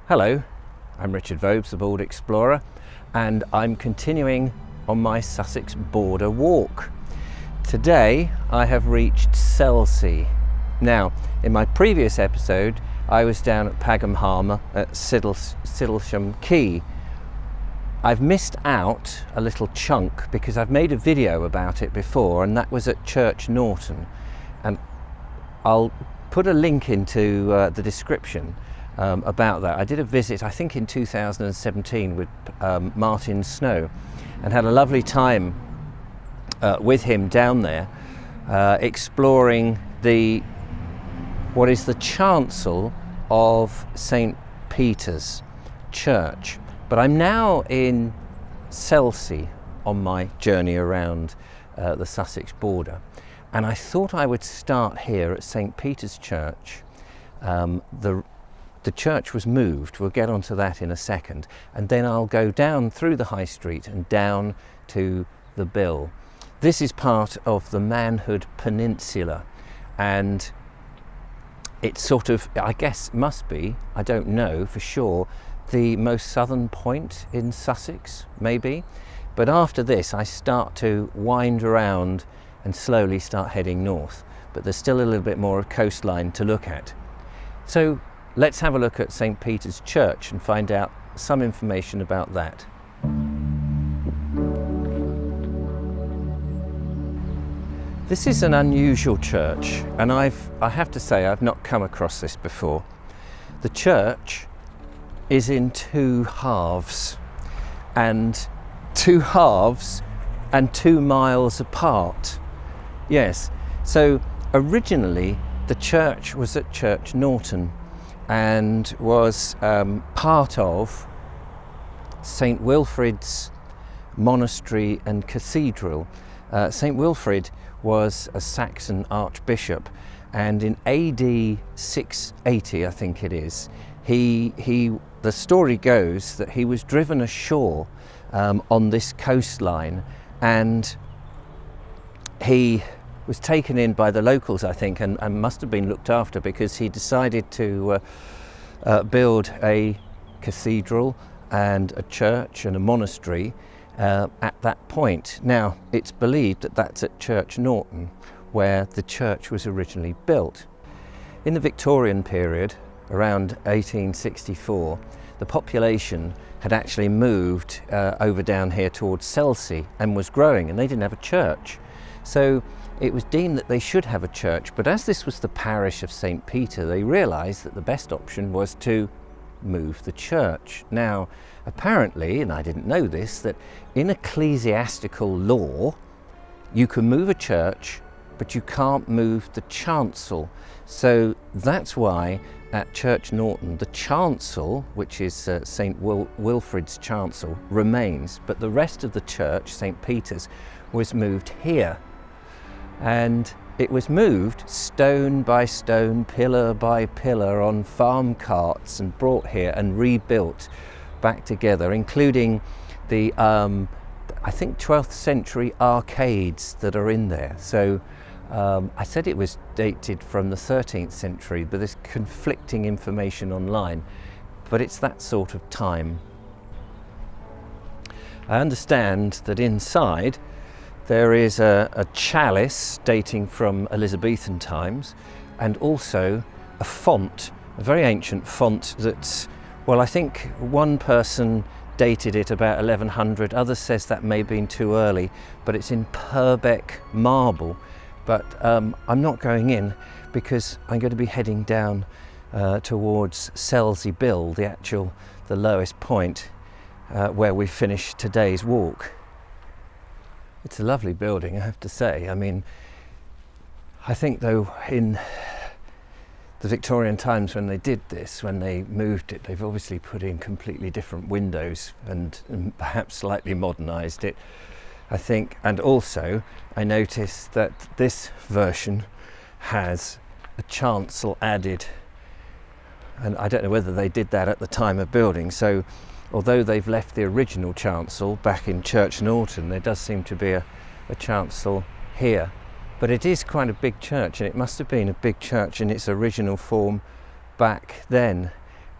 Hello, I'm Richard Vobes, the Board Explorer, and I'm continuing on my Sussex Border Walk. Today I have reached Selsey. Now, in my previous episode I was down at Pagham Harbour at Siddlesham Quay. I've missed out a little chunk because I've made a video about it before, and that was at Church Norton, and I'll put a link into the description about that. I did a visit, I think in 2017, with Martin Snow, and had a lovely time with him down there, exploring what is the chancel of St. Peter's Church. But I'm now in Selsey on my journey around the Sussex border, and I thought I would start here at St. Peter's Church. The church was moved, we'll get onto that in a second, and then I'll go down through the High Street and down to the Bill. This is part of the Manhood Peninsular, and it's sort of, I guess must be, I don't know for sure, the most southern point in Sussex, maybe. But after this I start to wind around and slowly start heading north, but there's still a little bit more of coastline to look at. So let's have a look at St. Peter's Church and find out some information about that. This is an unusual church, and I have to say I've not come across this before. The church is in two halves, and 2 miles apart. Yes, so originally the church was at Church Norton and was part of St. Wilfrid's monastery and cathedral. St. Wilfrid was a Saxon archbishop, and in AD 680, I think it is, the story goes that he was driven ashore on this coastline, and he was taken in by the locals, I think, and must have been looked after, because he decided to build a cathedral and a church and a monastery at that point. Now, it's believed that that's at Church Norton, where the church was originally built. In the Victorian period, around 1864, the population had actually moved over down here towards Selsey and was growing, and they didn't have a church. So it was deemed that they should have a church, but as this was the parish of St. Peter, they realised that the best option was to move the church. Now, apparently, and I didn't know this, that in ecclesiastical law, you can move a church, but you can't move the chancel. So that's why at Church Norton, the chancel, which is St. Wilfrid's chancel, remains, but the rest of the church, St. Peter's, was moved here. And it was moved stone by stone, pillar by pillar, on farm carts, and brought here and rebuilt back together, including the I think 12th century arcades that are in there. So I said it was dated from the 13th century, but there's conflicting information online, but it's that sort of time. I understand that inside there is a chalice dating from Elizabethan times, and also a font, a very ancient font that's, well, I think one person dated it about 1100, others says that may have been too early, but it's in Purbeck marble. But I'm not going in because I'm going to be heading down towards Selsey Bill, the lowest point where we finish today's walk. It's a lovely building, I have to say. I mean, I think though in the Victorian times when they did this, when they moved it, they've obviously put in completely different windows and perhaps slightly modernised it, I think. And also I noticed that this version has a chancel added, and I don't know whether they did that at the time of building. So although they've left the original chancel back in Church Norton, there does seem to be a chancel here. But it is quite a big church, and it must have been a big church in its original form back then.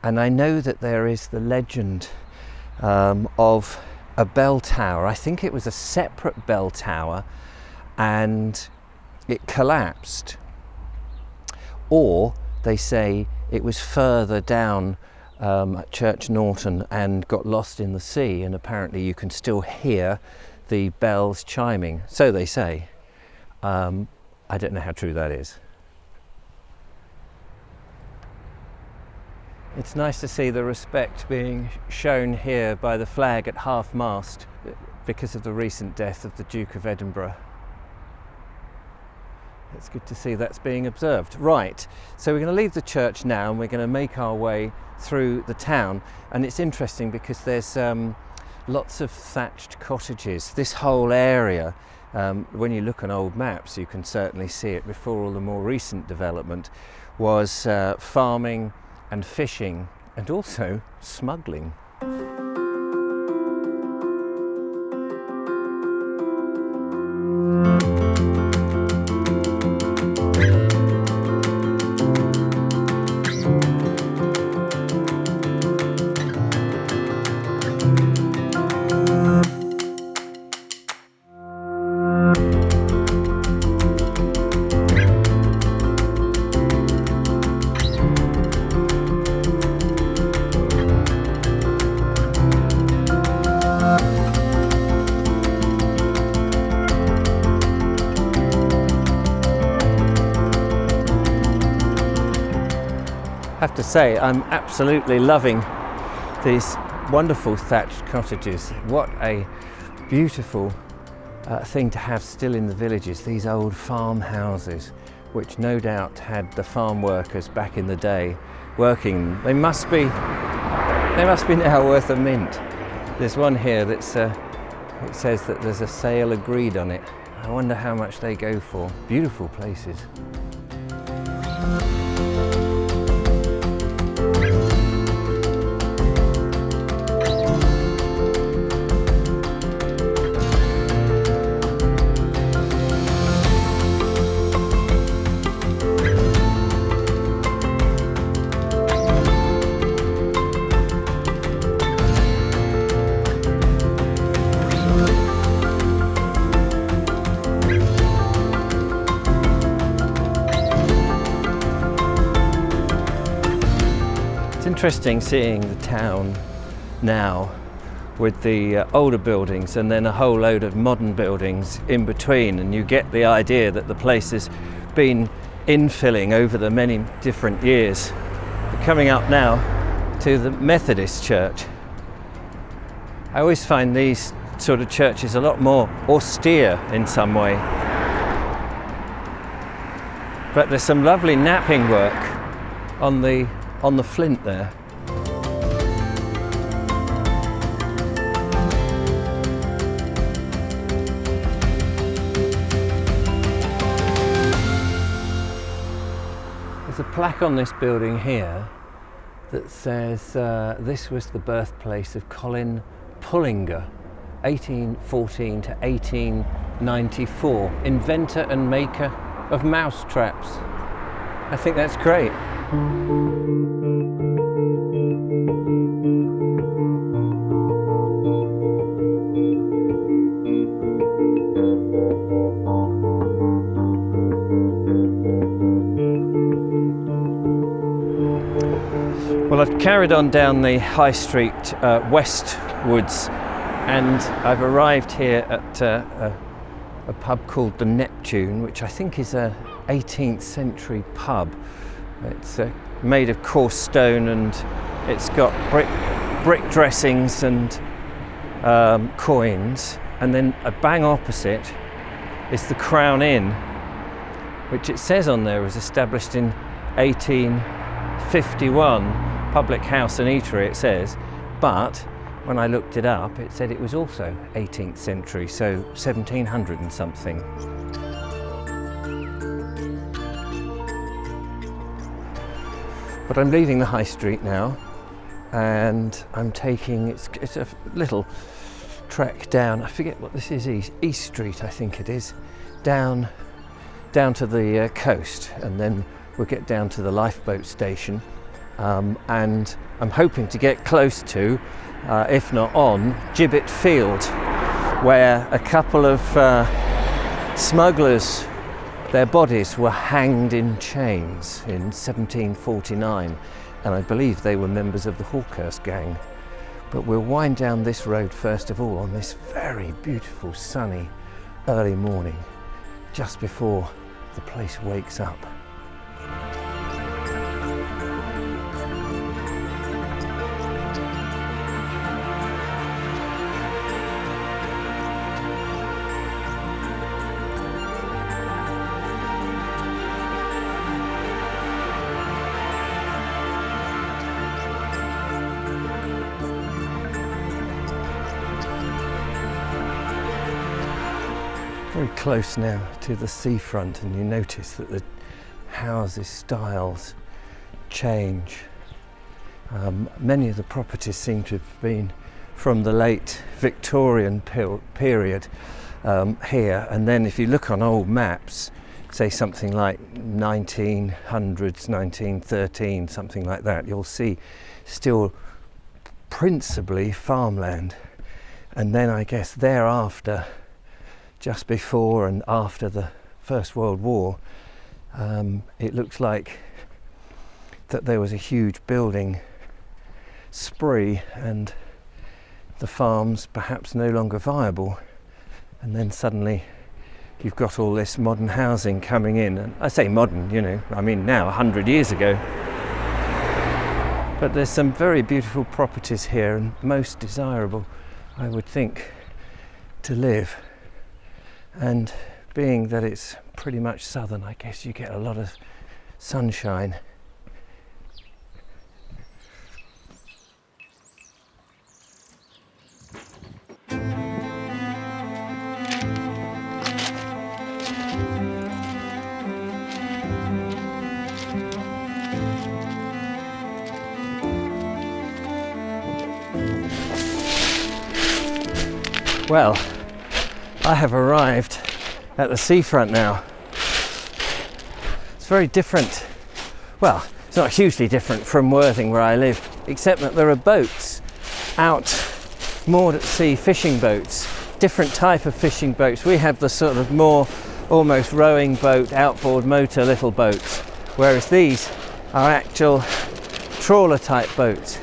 And I know that there is the legend of a bell tower. I think it was a separate bell tower and it collapsed. Or they say it was further down at Church Norton and got lost in the sea, and apparently you can still hear the bells chiming. So they say. I don't know how true that is. It's nice to see the respect being shown here by the flag at half-mast because of the recent death of the Duke of Edinburgh. It's good to see that's being observed. Right, so we're going to leave the church now and we're going to make our way through the town. And it's interesting because there's lots of thatched cottages. This whole area, when you look on old maps, you can certainly see it before all the more recent development, was farming and fishing and also smuggling. I have to say, I'm absolutely loving these wonderful thatched cottages. What a beautiful thing to have still in the villages, these old farmhouses, which no doubt had the farm workers back in the day working. They must be now worth a mint. There's one here that's it says that there's a sale agreed on it. I wonder how much they go for. Beautiful places. Interesting seeing the town now with the older buildings and then a whole load of modern buildings in between, and you get the idea that the place has been infilling over the many different years. We're coming up now to the Methodist Church. I always find these sort of churches a lot more austere in some way, but there's some lovely napping work on the flint there. There's a plaque on this building here that says this was the birthplace of Colin Pullinger, 1814 to 1894, inventor and maker of mouse traps. I think that's great. Well, I've carried on down the High Street westwards, and I've arrived here at a pub called the Neptune, which I think is a 18th century pub. It's made of coarse stone and it's got brick dressings and coins, and then bang opposite is the Crown Inn, which it says on there was established in 1851, public house and eatery it says, but when I looked it up it said it was also 18th century, so 1700 and something. But I'm leaving the High Street now, and I'm taking, it's a little trek down, I forget what this is, East Street I think it is, down to the coast, and then we'll get down to the lifeboat station, and I'm hoping to get close to, if not on, Gibbet Fields, where a couple of smugglers, their bodies were hanged in chains in 1749, and I believe they were members of the Hawkhurst gang. But we'll wind down this road first of all on this very beautiful sunny early morning, just before the place wakes up. Very close now to the seafront, and you notice that the houses' styles change. Many of the properties seem to have been from the late Victorian period here, and then if you look on old maps, say something like 1900s, 1913, something like that, you'll see still principally farmland. And then I guess thereafter, just before and after the First World War, it looks like that there was a huge building spree and the farms perhaps no longer viable, and then suddenly you've got all this modern housing coming in. And I say modern, you know, I mean now 100 years ago. But there's some very beautiful properties here, and most desirable, I would think, to live. And being that it's pretty much southern, I guess you get a lot of sunshine. Well, I have arrived at the seafront now. It's very different. Well, it's not hugely different from Worthing where I live, except that there are boats out moored at sea, fishing boats, different type of fishing boats. We have the sort of more almost rowing boat, outboard motor little boats, whereas these are actual trawler type boats.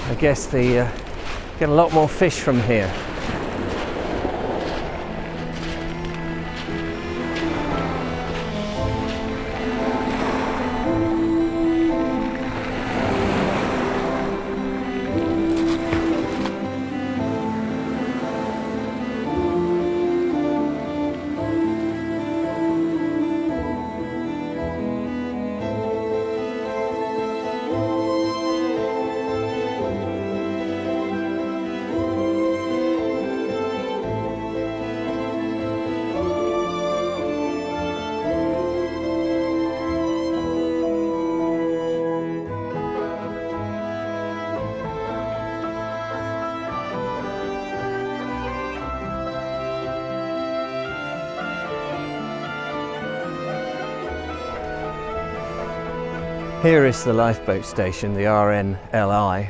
I guess they get a lot more fish from here. Here is the lifeboat station, the RNLI,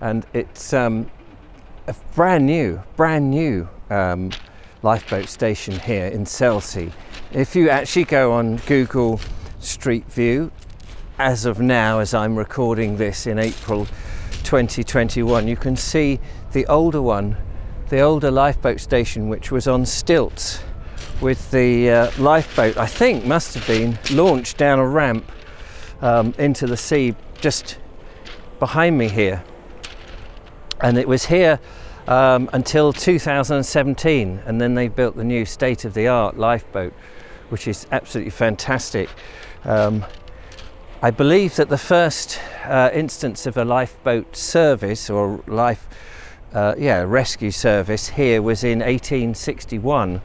and it's a brand new lifeboat station here in Selsey. If you actually go on Google Street View, as of now, as I'm recording this in April 2021, you can see the older one, the older lifeboat station, which was on stilts with the lifeboat, I think must have been launched down a ramp into the sea just behind me here, and it was here until 2017, and then they built the new state-of-the-art lifeboat, which is absolutely fantastic. I believe that the first instance of a lifeboat service or rescue service here was in 1861,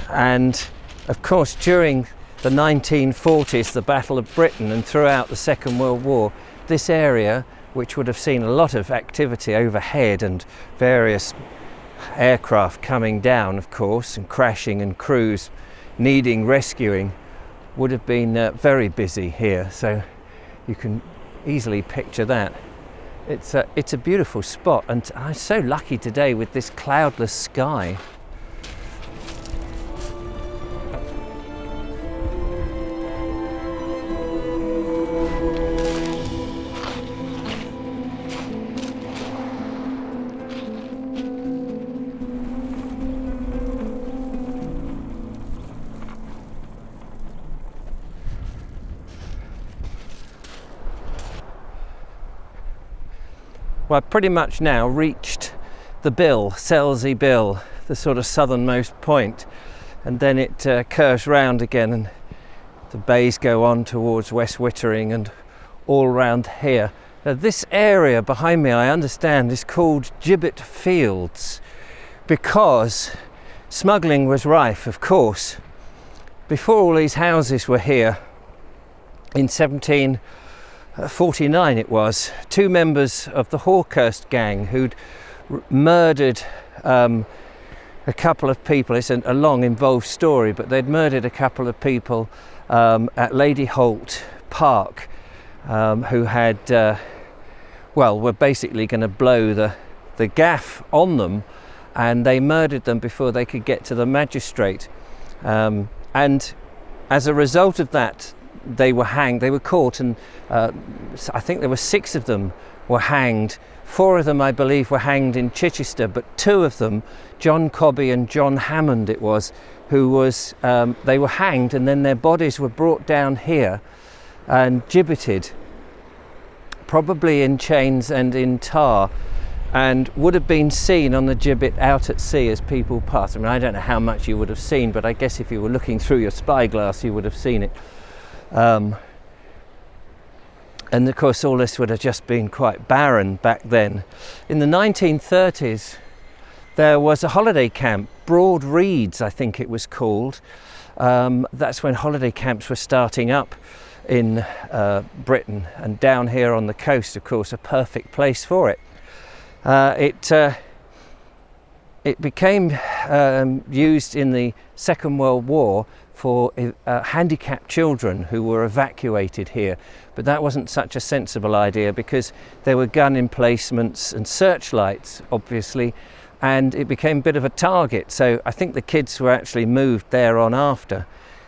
and of course during the 1940s, the Battle of Britain, and throughout the Second World War, this area, which would have seen a lot of activity overhead and various aircraft coming down, of course, and crashing, and crews needing rescuing, would have been very busy here. So you can easily picture that. It's a beautiful spot, and I'm so lucky today with this cloudless sky. Well, I've pretty much now reached the Bill, Selsey Bill, the sort of southernmost point, and then it curves round again and the bays go on towards West Wittering and all round here. Now, this area behind me, I understand, is called Gibbet Fields because smuggling was rife, of course. Before all these houses were here, in 1749 it was, two members of the Hawkhurst gang who'd murdered a couple of people. It's a long involved story, but they'd murdered a couple of people at Lady Holt Park who had were basically going to blow the gaff on them, and they murdered them before they could get to the magistrate, and as a result of that they were hanged. They were caught, and I think there were 6 of them were hanged. 4 of them, I believe, were hanged in Chichester, but 2 of them, John Cobby and John Hammond it was, who was, they were hanged, and then their bodies were brought down here and gibbeted, probably in chains and in tar, and would have been seen on the gibbet out at sea as people passed. I mean, I don't know how much you would have seen, but I guess if you were looking through your spyglass you would have seen it. And of course all this would have just been quite barren back then. In the 1930s there was a holiday camp, Broad Reeds I think it was called. That's when holiday camps were starting up in Britain, and down here on the coast, of course, a perfect place for it. It became used in the Second World War for handicapped children who were evacuated here, but that wasn't such a sensible idea because there were gun emplacements and searchlights, obviously, and it became a bit of a target. So I think the kids were actually moved there on after.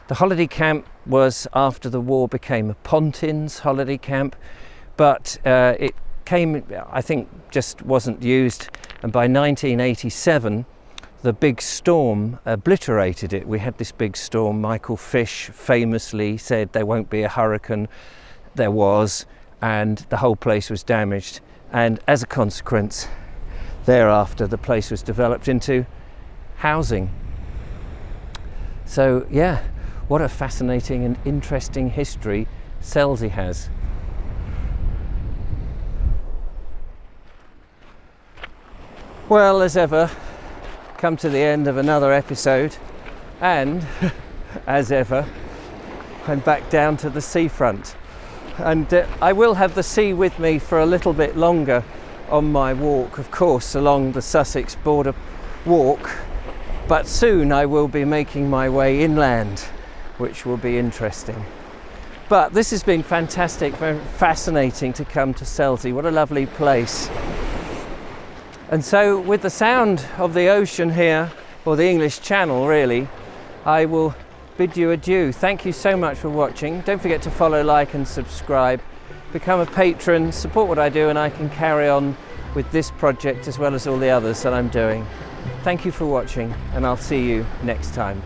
The holiday camp was, after the war, became a Pontins holiday camp, but it came, I think, just wasn't used, and by 1987 the big storm obliterated it. We had this big storm. Michael Fish famously said there won't be a hurricane. There was, and the whole place was damaged, and as a consequence thereafter the place was developed into housing. So yeah, what a fascinating and interesting history Selsey has. Well, as ever, come to the end of another episode, and as ever I'm back down to the seafront, and I will have the sea with me for a little bit longer on my walk, of course, along the Sussex Border Walk, but soon I will be making my way inland, which will be interesting. But this has been fantastic, very fascinating to come to Selsey. What a lovely place. And so with the sound of the ocean here, or the English Channel really, I will bid you adieu. Thank you so much for watching. Don't forget to follow, like and subscribe. Become a patron, support what I do, and I can carry on with this project as well as all the others that I'm doing. Thank you for watching, and I'll see you next time.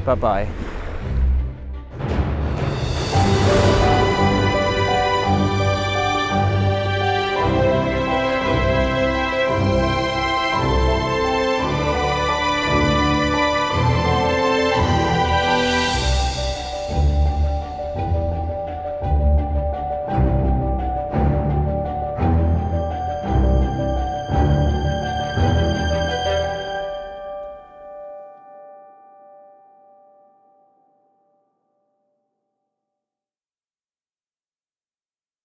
Bye-bye.